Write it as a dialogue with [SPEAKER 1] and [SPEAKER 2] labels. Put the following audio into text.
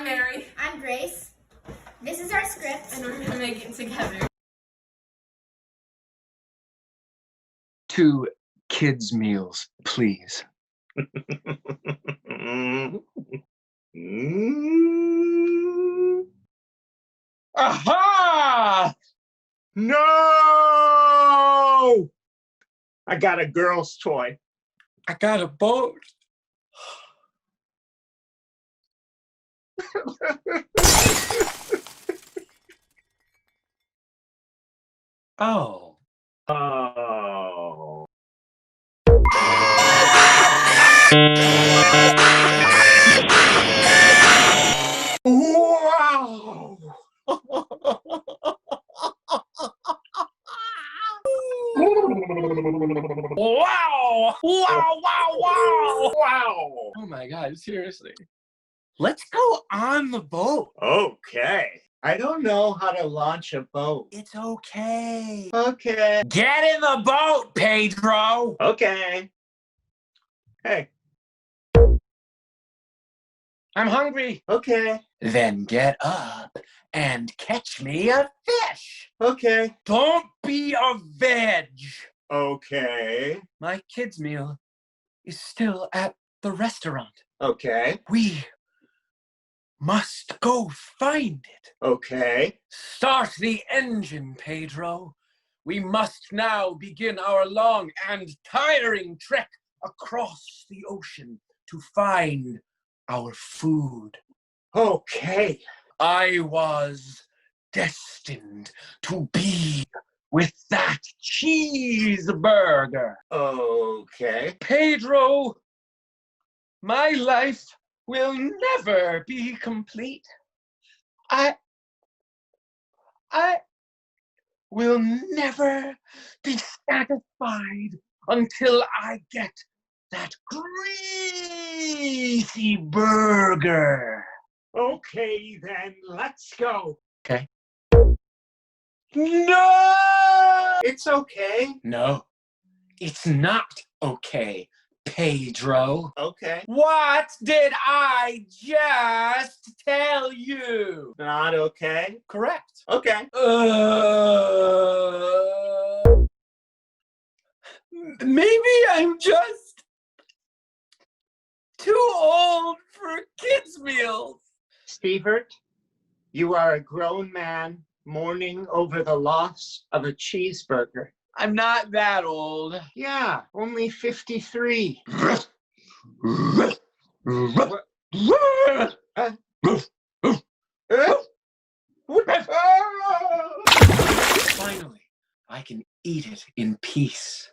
[SPEAKER 1] Mary.
[SPEAKER 2] I'm Grace. This is our script.
[SPEAKER 1] And we're gonna make it together.
[SPEAKER 3] 2 kids' meals, please.
[SPEAKER 4] Aha! No! I got a girl's toy.
[SPEAKER 3] I got a boat. Oh.
[SPEAKER 4] Oh. Wow! Wow! Wow! Wow! Wow! Wow!
[SPEAKER 3] Oh my God, seriously. Let's go on the boat.
[SPEAKER 4] Okay. I don't know how to launch a boat.
[SPEAKER 3] It's okay.
[SPEAKER 4] Okay.
[SPEAKER 3] Get in the boat, Pedro.
[SPEAKER 4] Okay. Hey.
[SPEAKER 3] I'm hungry.
[SPEAKER 4] Okay.
[SPEAKER 3] Then get up and catch me a fish.
[SPEAKER 4] Okay.
[SPEAKER 3] Don't be a veg.
[SPEAKER 4] Okay.
[SPEAKER 3] My kids' meal is still at the restaurant.
[SPEAKER 4] Okay.
[SPEAKER 3] We must go find it.
[SPEAKER 4] Okay.
[SPEAKER 3] Start the engine, Pedro. We must now begin our long and tiring trek across the ocean to find our food.
[SPEAKER 4] Okay.
[SPEAKER 3] I was destined to be with that cheeseburger.
[SPEAKER 4] Okay.
[SPEAKER 3] Pedro, my life will never be complete. I will never be satisfied until I get that greasy burger.
[SPEAKER 4] Okay, then let's go.
[SPEAKER 3] Okay.
[SPEAKER 4] No! It's okay.
[SPEAKER 3] No, it's not okay, Pedro.
[SPEAKER 4] Okay.
[SPEAKER 3] What did I just tell you?
[SPEAKER 4] Not okay.
[SPEAKER 3] Correct.
[SPEAKER 4] Okay.
[SPEAKER 3] Maybe I'm just too old for kids' meals.
[SPEAKER 4] Stevert, you are a grown man mourning over the loss of a cheeseburger.
[SPEAKER 3] I'm not that old.
[SPEAKER 4] Yeah, only 53.
[SPEAKER 3] Finally, I can eat it in peace.